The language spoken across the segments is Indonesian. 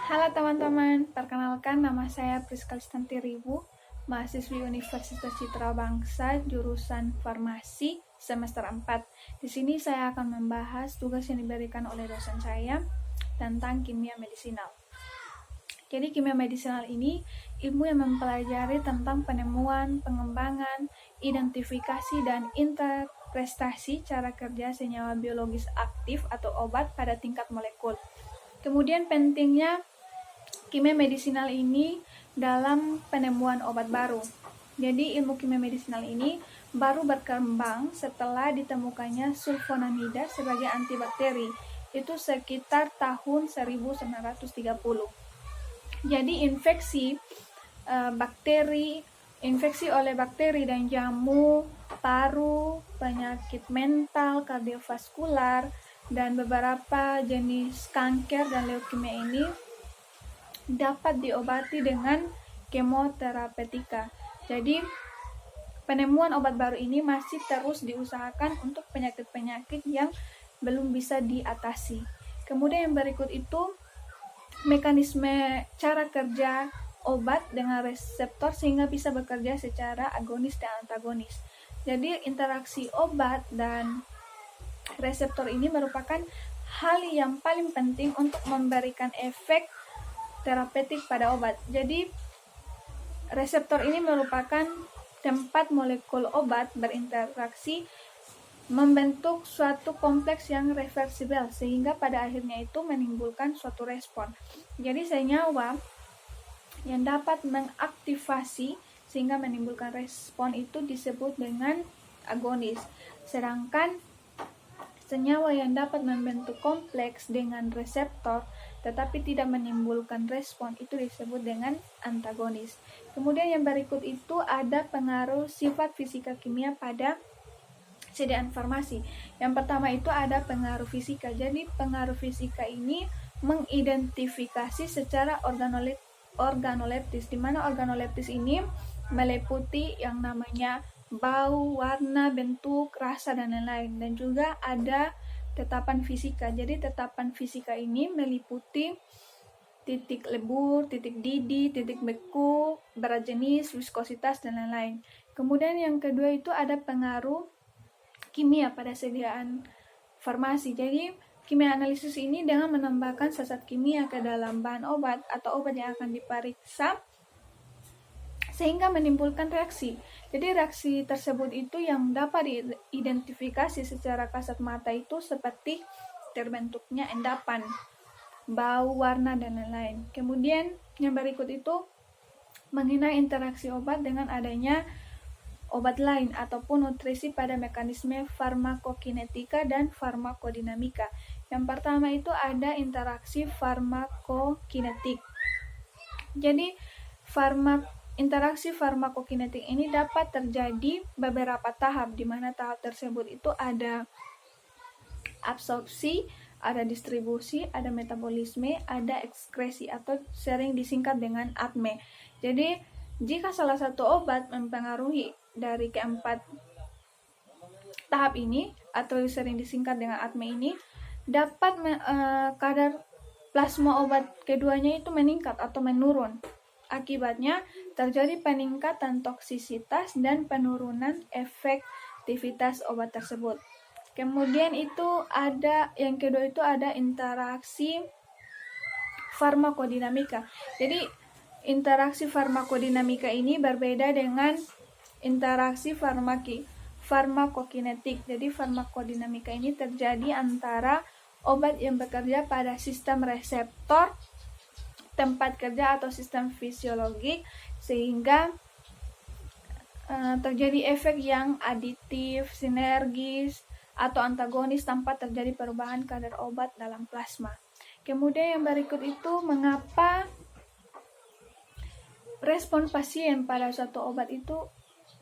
Halo teman-teman, perkenalkan nama saya Priska Listanti Ribu, mahasiswi Universitas Citra Bangsa, jurusan Farmasi semester 4. Di sini saya akan membahas tugas yang diberikan oleh dosen saya tentang kimia medisinal. Jadi kimia medisinal ini ilmu yang mempelajari tentang penemuan, pengembangan, identifikasi, dan interpretasi cara kerja senyawa biologis aktif atau obat pada tingkat molekul. Kemudian pentingnya kimia medisinal ini dalam penemuan obat baru. Jadi ilmu kimia medisinal ini baru berkembang setelah ditemukannya sulfonamida sebagai antibakteri. Itu sekitar tahun 1930. Jadi infeksi oleh bakteri dan jamu, paru, penyakit mental, kardiovaskular, dan beberapa jenis kanker dan leukemia ini dapat diobati dengan kemoterapeutika. Jadi penemuan obat baru ini masih terus diusahakan untuk penyakit-penyakit yang belum bisa diatasi. Kemudian yang berikut itu mekanisme cara kerja obat dengan reseptor sehingga bisa bekerja secara agonis dan antagonis. Jadi interaksi obat dan reseptor ini merupakan hal yang paling penting untuk memberikan efek terapeutik pada obat. Jadi reseptor ini merupakan tempat molekul obat berinteraksi membentuk suatu kompleks yang reversibel sehingga pada akhirnya itu menimbulkan suatu respon. Jadi senyawa yang dapat mengaktifasi sehingga menimbulkan respon itu disebut dengan agonis. Sedangkan senyawa yang dapat membentuk kompleks dengan reseptor tetapi tidak menimbulkan respon itu disebut dengan antagonis. Kemudian yang berikut itu ada pengaruh sifat fisika kimia pada sediaan farmasi. Yang pertama itu ada pengaruh fisika. Jadi pengaruh fisika ini mengidentifikasi secara organoleptis, di mana organoleptis ini meliputi yang namanya bau, warna, bentuk, rasa, dan lain-lain. Dan juga ada tetapan fisika. Jadi tetapan fisika ini meliputi titik lebur, titik didih, titik beku, berat jenis, viskositas, dan lain-lain. Kemudian yang kedua itu ada pengaruh kimia pada sediaan farmasi. Jadi kimia analisis ini dengan menambahkan zat kimia ke dalam bahan obat atau obat yang akan diperiksa sehingga menimbulkan reaksi. Jadi reaksi tersebut itu yang dapat diidentifikasi secara kasat mata itu seperti terbentuknya endapan, bau, warna, dan lain-lain. Kemudian yang berikut itu mengenai interaksi obat dengan adanya obat lain ataupun nutrisi pada mekanisme farmakokinetika dan farmakodinamika. Yang pertama itu ada interaksi farmakokinetik. Jadi interaksi farmakokinetik ini dapat terjadi beberapa tahap, di mana tahap tersebut itu ada absorpsi, ada distribusi, ada metabolisme, ada ekskresi atau sering disingkat dengan ATME. Jadi jika salah satu obat mempengaruhi dari keempat tahap ini atau sering disingkat dengan ATME ini, dapat kadar plasma obat keduanya itu meningkat atau menurun. Akibatnya terjadi peningkatan toksisitas dan penurunan efektivitas obat tersebut. Kemudian itu ada yang kedua itu ada interaksi farmakodinamika. Jadi interaksi farmakodinamika ini berbeda dengan interaksi farmakokinetik. Jadi farmakodinamika ini terjadi antara obat yang bekerja pada sistem reseptor, tempat kerja atau sistem fisiologik sehingga terjadi efek yang aditif, sinergis, atau antagonis tanpa terjadi perubahan kadar obat dalam plasma. Kemudian yang berikut itu mengapa respon pasien pada suatu obat itu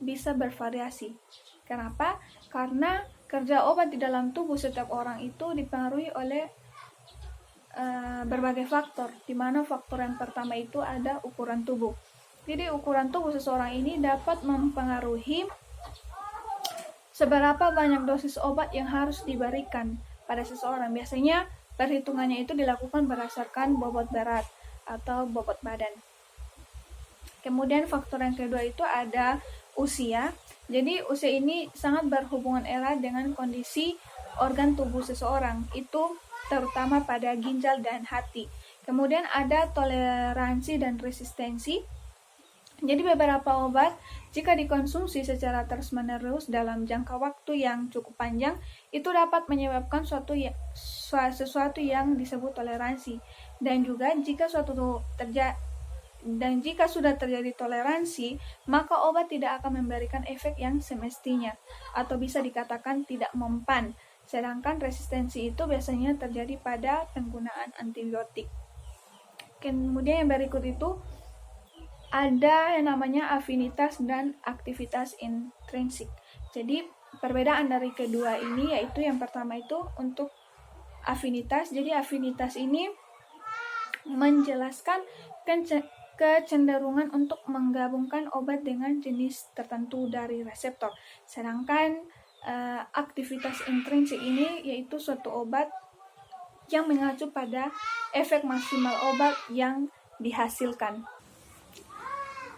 bisa bervariasi. Kenapa? Karena kerja obat di dalam tubuh setiap orang itu dipengaruhi oleh berbagai faktor, di mana faktor yang pertama itu ada ukuran tubuh. Jadi ukuran tubuh seseorang ini dapat mempengaruhi seberapa banyak dosis obat yang harus diberikan pada seseorang. Biasanya perhitungannya itu dilakukan berdasarkan bobot berat. atau bobot badan. Kemudian faktor yang kedua itu ada usia. Jadi usia ini sangat berhubungan erat dengan kondisi organ tubuh seseorang, itu terutama pada ginjal dan hati. Kemudian ada toleransi dan resistensi. Jadi beberapa obat jika dikonsumsi secara terus-menerus dalam jangka waktu yang cukup panjang, itu dapat menyebabkan sesuatu yang disebut toleransi. Dan juga jika sudah terjadi toleransi, maka obat tidak akan memberikan efek yang semestinya atau bisa dikatakan tidak mempan. Sedangkan resistensi itu biasanya terjadi pada penggunaan antibiotik. Kemudian yang berikut itu ada yang namanya afinitas dan aktivitas intrinsik. Jadi perbedaan dari kedua ini yaitu yang pertama itu untuk afinitas. Jadi afinitas ini menjelaskan kecenderungan untuk menggabungkan obat dengan jenis tertentu dari reseptor. Sedangkan aktivitas intrinsik ini yaitu suatu obat yang mengacu pada efek maksimal obat yang dihasilkan.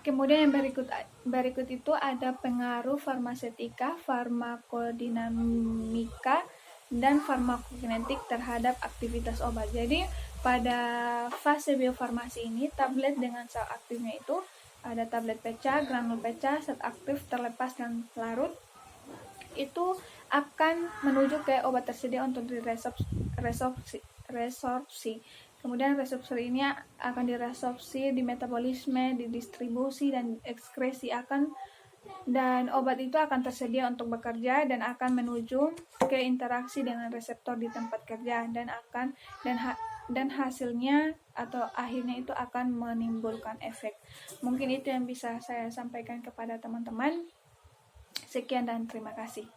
Kemudian yang berikut itu ada pengaruh farmaseutika, farmakodinamika, dan farmakokinetik terhadap aktivitas obat. Jadi pada fase biofarmasi ini, tablet dengan sel aktifnya itu ada tablet peca, granul peca, zat aktif terlepas dan larut, itu akan menuju ke obat tersedia untuk diresorpsi. Kemudian resorpsi ini akan diresorpsi di metabolisme, di distribusi, dan ekskresi dan obat itu akan tersedia untuk bekerja dan akan menuju ke interaksi dengan reseptor di tempat kerja dan hasilnya atau akhirnya itu akan menimbulkan efek. Mungkin itu yang bisa saya sampaikan kepada teman-teman. Sekian dan terima kasih.